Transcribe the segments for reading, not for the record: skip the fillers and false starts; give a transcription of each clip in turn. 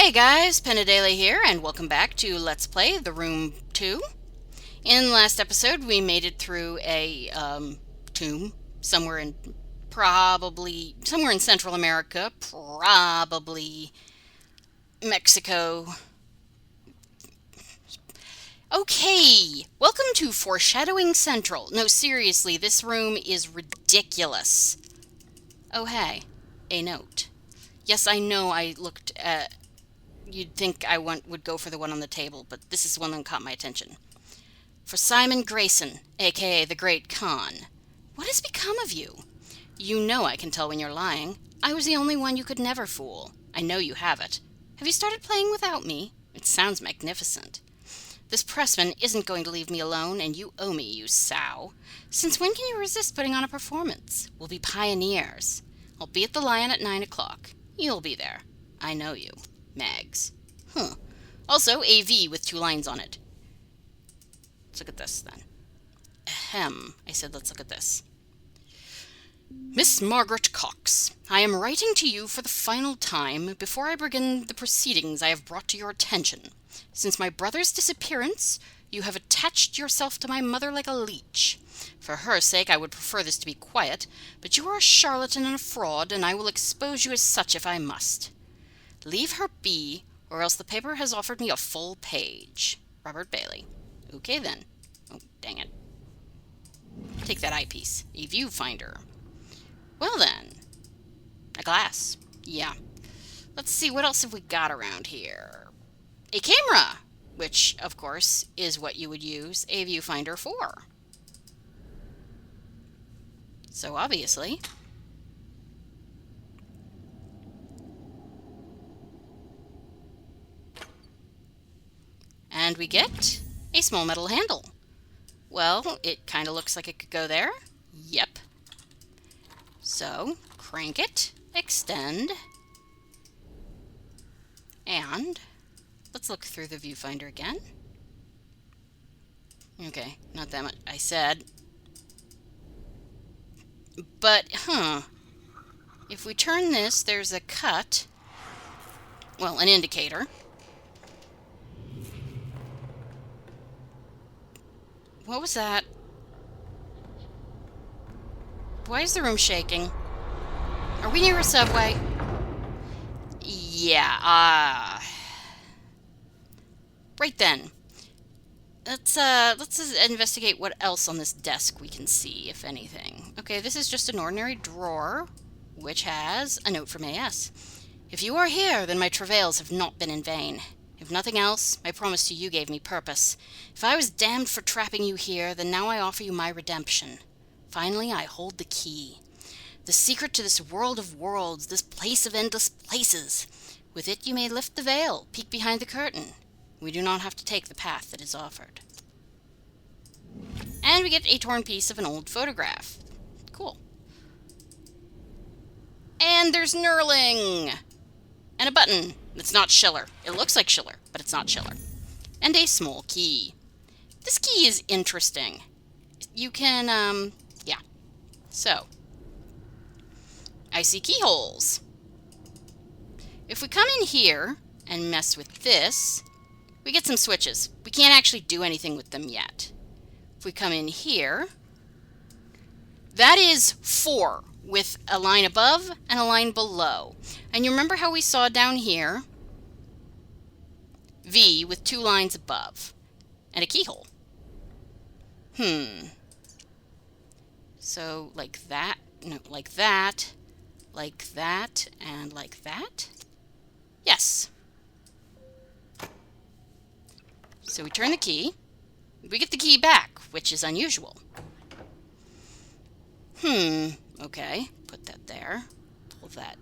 Hey guys, Penadele here, and welcome back to Let's Play The Room 2. In the last episode, we made it through a tomb somewhere in Central America, probably Mexico. Okay, welcome to Foreshadowing Central. No, seriously, this room is ridiculous. Oh hey, a note. Yes, I know I looked at... You'd think I would go for the one on the table, but this is the one that caught my attention. For Simon Grayson, a.k.a. the Great Khan. What has become of you? You know I can tell when you're lying. I was the only one you could never fool. I know you have it. Have you started playing without me? It sounds magnificent. This pressman isn't going to leave me alone, and you owe me, you sow. Since when can you resist putting on a performance? We'll be pioneers. I'll be at the Lion at 9 o'clock. You'll be there. I know you. Mags. Also, AV with 2 lines on it. Let's look at this, then. Ahem. I said let's look at this. Miss Margaret Cox, I am writing to you for the final time before I begin the proceedings I have brought to your attention. Since my brother's disappearance, you have attached yourself to my mother like a leech. For her sake, I would prefer this to be quiet, but you are a charlatan and a fraud, and I will expose you as such if I must. Leave her be, or else the paper has offered me a full page. Robert Bailey. Okay then. Oh, dang it. Take that eyepiece. A viewfinder. Well then. A glass. Yeah. Let's see, what else have we got around here? A camera! Which, of course, is what you would use a viewfinder for. So obviously... And we get a small metal handle. Well, it kind of looks like it could go there. Yep. So, crank it, extend, and let's look through the viewfinder again. Okay, not that much I said. But, if we turn this, there's a cut. Well, an indicator. What was that? Why is the room shaking? Are we near a subway? Yeah, right then. Let's investigate what else on this desk we can see, if anything. Okay, this is just an ordinary drawer, which has a note from AS. If you are here, then my travails have not been in vain. If nothing else, my promise to you gave me purpose. If I was damned for trapping you here, then now I offer you my redemption. Finally, I hold the key. The secret to this world of worlds, this place of endless places. With it you may lift the veil, peek behind the curtain. We do not have to take the path that is offered. And we get a torn piece of an old photograph. Cool. And there's knurling! And a button. It's not Schiller. It looks like Schiller, but it's not Schiller. And a small key. This key is interesting. You can, yeah. So, I see keyholes. If we come in here and mess with this, we get some switches. We can't actually do anything with them yet. If we come in here, that is 4 with a line above and a line below. And you remember how we saw down here V with 2 lines above and a keyhole. So like that, no, like that, and like that. Yes. So we turn the key. We get the key back, which is unusual. Okay. Put that there. Pull that.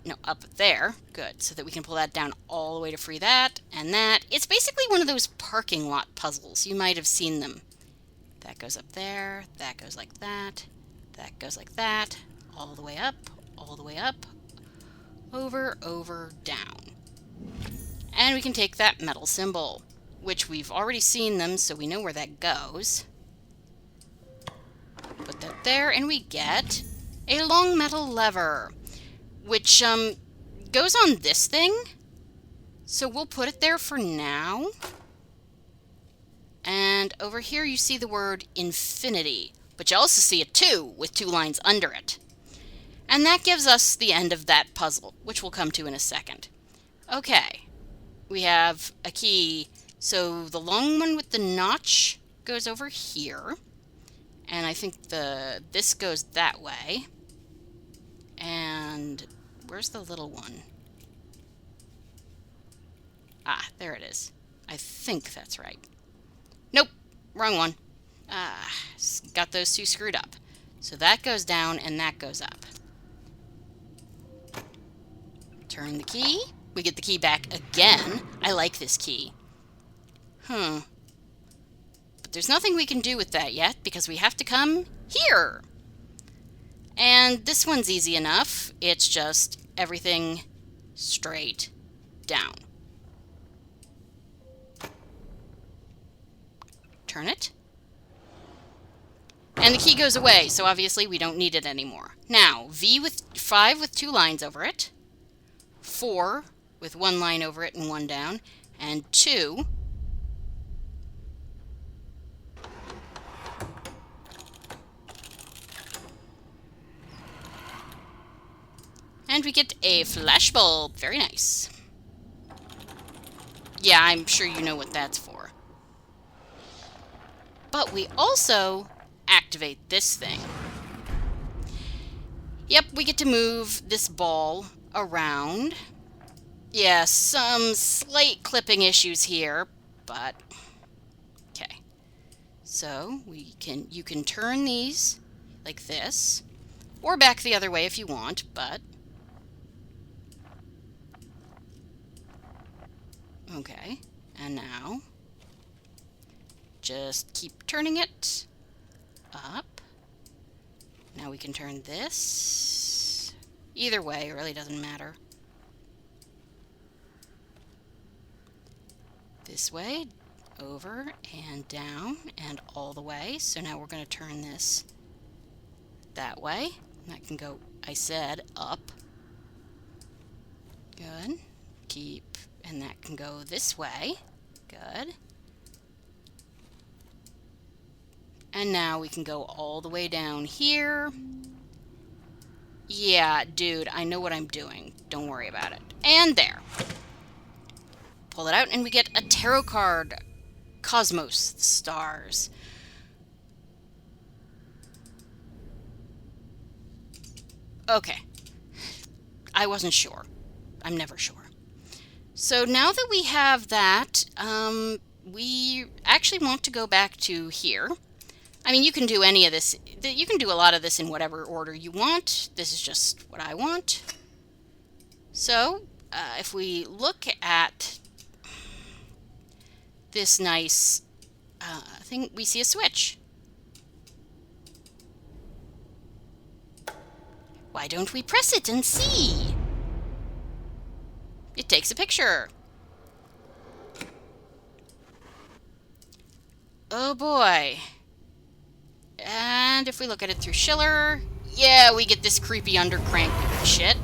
No, up there. Good. So that we can pull that down all the way to free that and that. It's basically one of those parking lot puzzles. You might have seen them. That goes up there. That goes like that. That goes like that. All the way up. All the way up. Over, over, down. And we can take that metal symbol, which we've already seen them, so we know where that goes. Put that there, and we get a long metal lever, which goes on this thing, So we'll put it there for now. And over here you see the word infinity, but you also see a 2 with 2 lines under it. And that gives us the end of that puzzle, which we'll come to in a second. Okay, we have a key. So the long one with the notch goes over here. And I think this goes that way. And where's the little one? Ah, there it is. I think that's right. Nope, wrong one. Ah, got those 2 screwed up. So that goes down and that goes up. Turn the key. We get the key back again. I like this key. But there's nothing we can do with that yet because we have to come here. And this one's easy enough. It's just everything straight down. Turn it. And the key goes away, so obviously we don't need it anymore. Now, V with 5 with 2 lines over it, 4 with 1 line over it and 1 down, and 2. And we get a flashbulb. Very nice. Yeah, I'm sure you know what that's for. But we also activate this thing. Yep, we get to move this ball around. Yeah, some slight clipping issues here, but okay. So you can turn these like this, or back the other way if you want, but okay. And now just keep turning it up. Now we can turn this. Either way, it really doesn't matter. This way, over and down and all the way. So now we're going to turn this that way. That can go, I said, up. Good. Keep, and that can go this way. Good. And now we can go all the way down here. Yeah, dude, I know what I'm doing. Don't worry about it. And there. Pull it out, and we get a tarot card. Cosmos, the stars. Okay. I wasn't sure. I'm never sure. So now that we have that, we actually want to go back to here. I mean, you can do any of this. You can do a lot of this in whatever order you want. This is just what I want. So, if we look at this nice thing, we see a switch. Why don't we press it and see? It takes a picture. Oh boy. And if we look at it through Schiller, yeah, we get this creepy undercrank shit.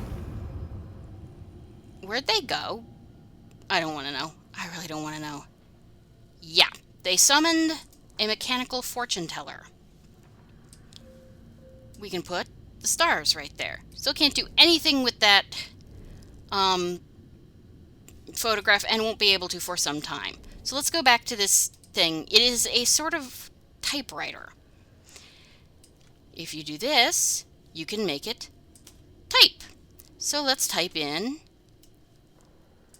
Where'd they go? I don't want to know. I really don't want to know. Yeah, they summoned a mechanical fortune teller. We can put the stars right there. Still can't do anything with that photograph and won't be able to for some time. So let's go back to this thing. It is a sort of typewriter. If you do this, you can make it type. So let's type in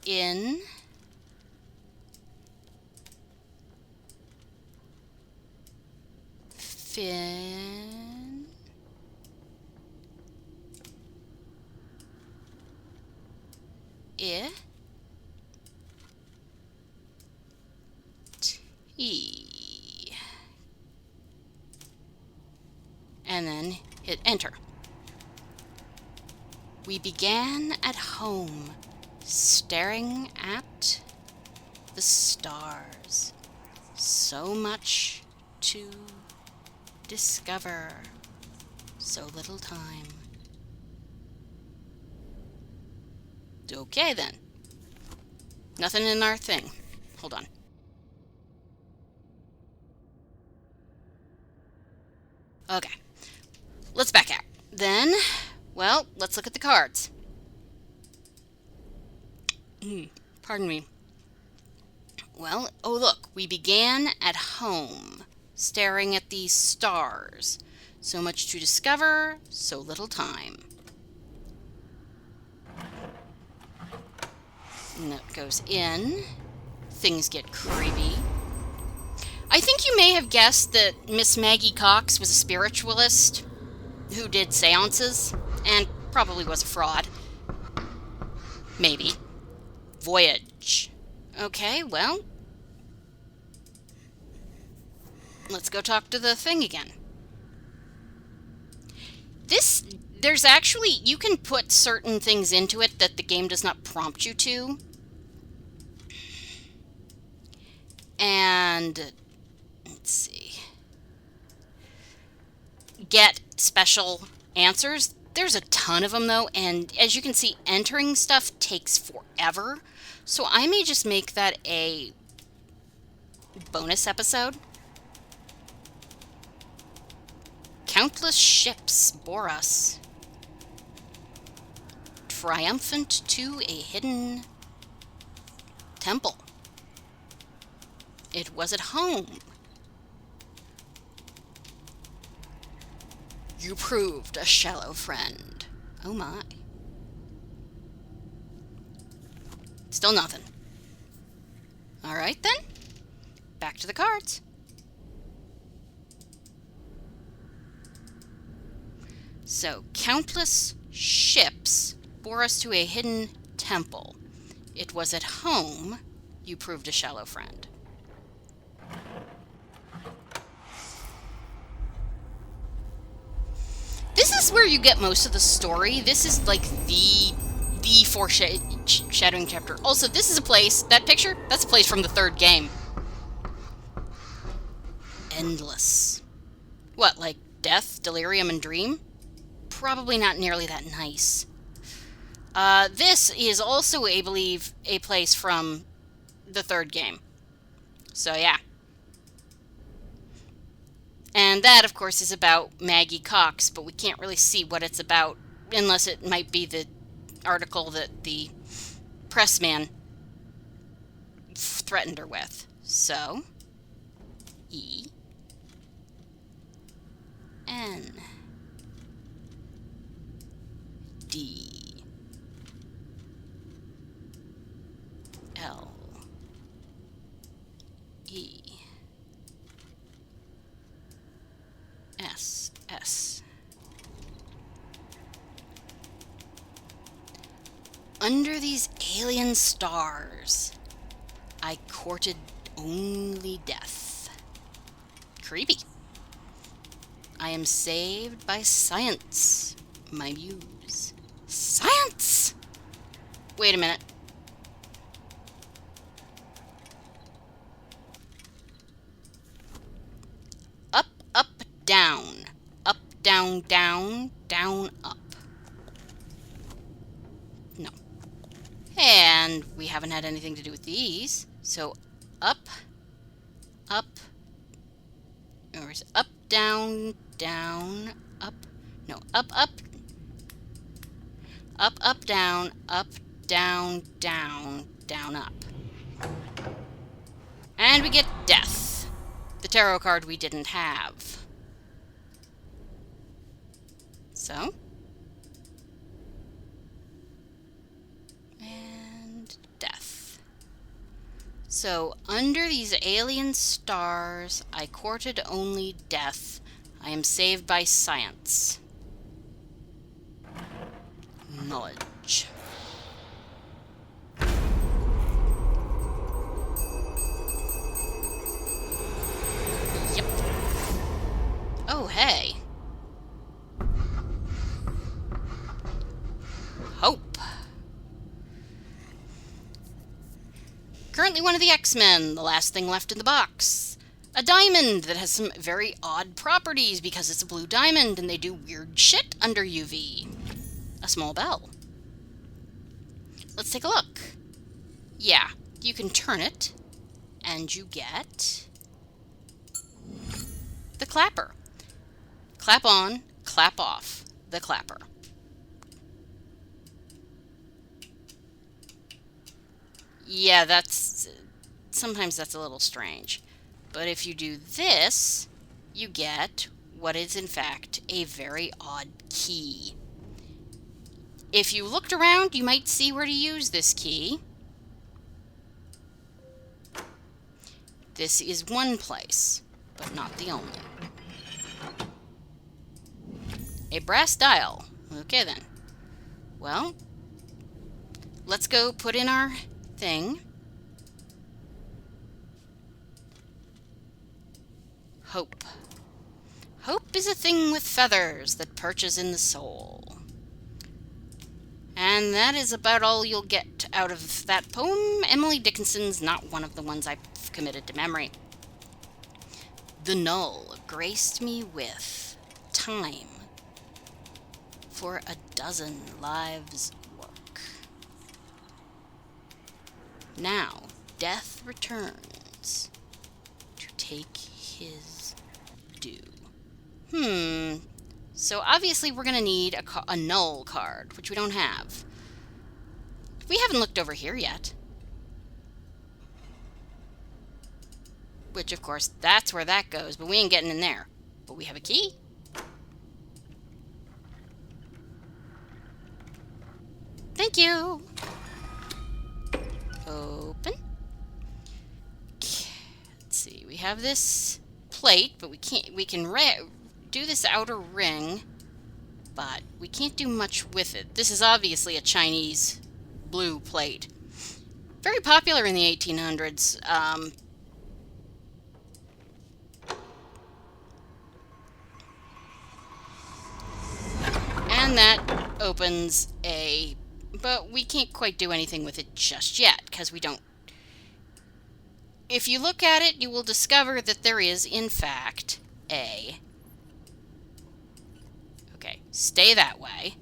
fin I T, and then hit enter. We began at home, staring at the stars. So much to discover, so little time. Okay then. Nothing in our thing. Hold on. Okay. Let's back out. Then, well, let's look at the cards. Pardon me. Well, oh look, we began at home, staring at these stars. So much to discover, so little time. Note goes in. Things get creepy. I think you may have guessed that Miss Maggie Cox was a spiritualist who did seances, and probably was a fraud. Maybe. Voyage. Okay, well, let's go talk to the thing again. There's actually, you can put certain things into it that the game does not prompt you to. And, let's see. Get special answers. There's a ton of them, though, and as you can see, entering stuff takes forever. So I may just make that a bonus episode. Countless ships bore us, triumphant to a hidden temple. It was at home. You proved a shallow friend. Oh my. Still nothing. Alright then. Back to the cards. So, countless ships bore us to a hidden temple. It was at home. You proved a shallow friend. This is where you get most of the story. This is like the foreshadowing chapter. Also, this is a place, that picture, that's a place from the third game. Endless. What, like death, delirium, and dream? Probably not nearly that nice. This is also, I believe, a place from the third game. So, yeah. And that, of course, is about Maggie Cox, but we can't really see what it's about, unless it might be the article that the pressman threatened her with. So, E, N, D, L, E, S, S. Under these alien stars, I courted only death. Creepy. I am saved by science, my muse. Science! Wait a minute. Up, up, down. Up, down, down, down, up. No. And we haven't had anything to do with these. So up, up, or is it up, down, down, up, no, up, up, up, up, down, down, down, down, up. And we get death, the tarot card we didn't have. So, and death. So, under these alien stars, I courted only death. I am saved by science. Knowledge. Yep. Oh, hey. Hope. Currently one of the X-Men, the last thing left in the box. A diamond that has some very odd properties because it's a blue diamond and they do weird shit under UV. A small bell. Let's take a look. Yeah, you can turn it, and you get the clapper. Clap on, clap off, the clapper. Yeah, sometimes that's a little strange. But if you do this, you get what is in fact a very odd key. If you looked around, you might see where to use this key. This is one place, but not the only. A brass dial. Okay then. Well, let's go put in our thing. Hope. Hope is a thing with feathers that perches in the soul. And that is about all you'll get out of that poem. Emily Dickinson's not one of the ones I've committed to memory. The null graced me with time for a dozen lives' work. Now death returns to take his due. So obviously we're going to need a null card, which we don't have. We haven't looked over here yet. Which, of course, that's where that goes, but we ain't getting in there. But we have a key. Thank you. Open. Okay. Let's see. We have this plate, but we can do this outer ring, but we can't do much with it. This is obviously a Chinese blue plate. Very popular in the 1800s. And that opens a... But we can't quite do anything with it just yet, because we don't... If you look at it, you will discover that there is, in fact, a... Okay, stay that way.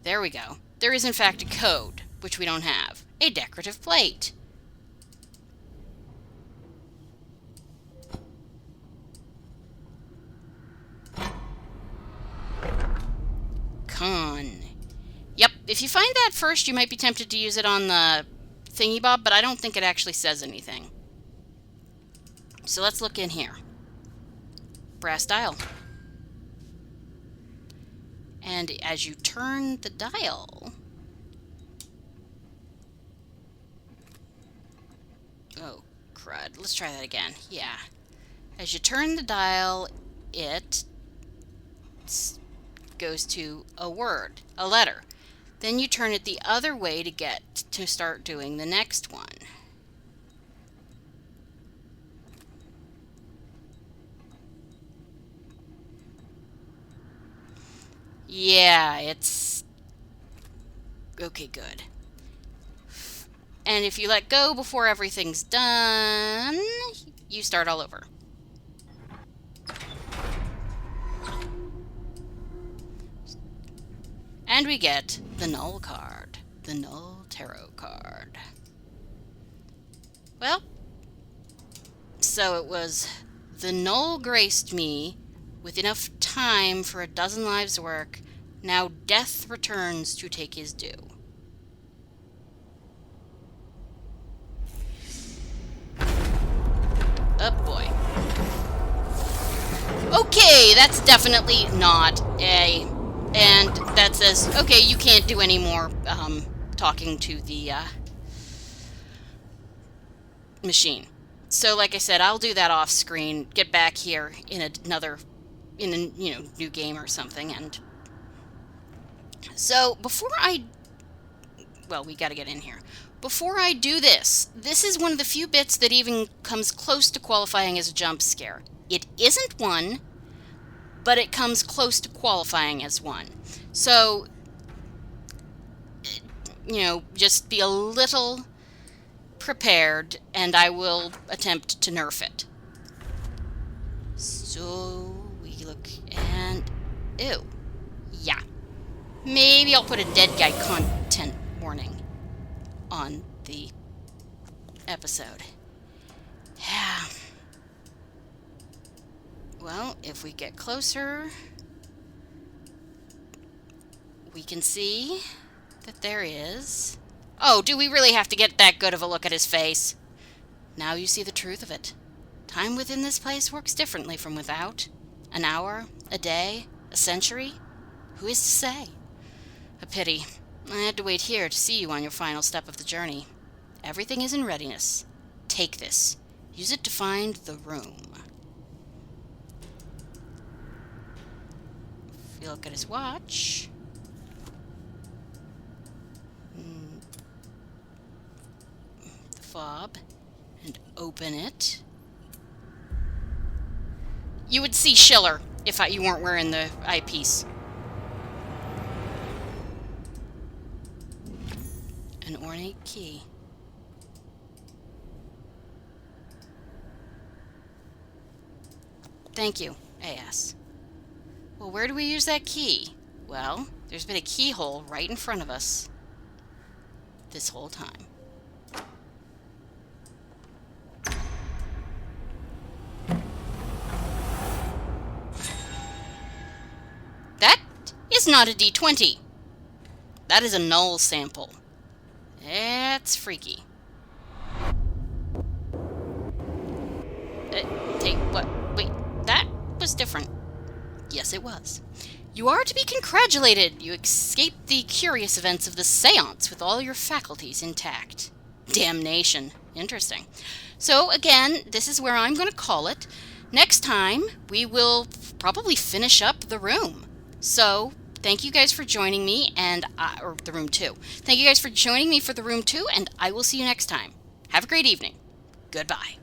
There we go. There is, in fact, a code, which we don't have. A decorative plate. Con. Yep, if you find that first, you might be tempted to use it on the thingy-bob, but I don't think it actually says anything. So let's look in here. Brass dial. And as you turn the dial... Oh, crud. Let's try that again. Yeah. As you turn the dial, it goes to a word, a letter. Then you turn it the other way to start doing the next one. Yeah, it's... Okay, good. And if you let go before everything's done, you start all over. And we get the null card, the null tarot card. Well, so it was the null graced me with enough time for a dozen lives' work. Now death returns to take his due. Oh boy. Okay, that's definitely not a... And that says, okay, you can't do any more talking to the machine. So, like I said, I'll do that off screen. Get back here in a new game or something. And so before we got to get in here. Before I do this, this is one of the few bits that even comes close to qualifying as a jump scare. It isn't one, but it comes close to qualifying as one. So, just be a little prepared, and I will attempt to nerf it. So, we look, and... Ew. Yeah. Maybe I'll put a dead guy content warning on the episode. Yeah. Well, if we get closer, we can see that there is... Oh, do we really have to get that good of a look at his face? Now you see the truth of it. Time within this place works differently from without. An hour, a day, a century? Who is to say? A pity. I had to wait here to see you on your final step of the journey. Everything is in readiness. Take this. Use it to find the room. If you look at his watch... the fob, and open it. You would see Schiller if you weren't wearing the eyepiece. An ornate key. Thank you, AS. Well, where do we use that key? Well, there's been a keyhole right in front of us this whole time. That is not a D20. That is a null sample. That's freaky. Take what? Wait, that was different. Yes, it was. You are to be congratulated. You escaped the curious events of the seance with all your faculties intact. Damnation. Interesting. So, again, this is where I'm going to call it. Next time, we will probably finish up the room. So, thank you guys for joining me, and or the room 2. Thank you guys for joining me for the room 2, and I will see you next time. Have a great evening. Goodbye.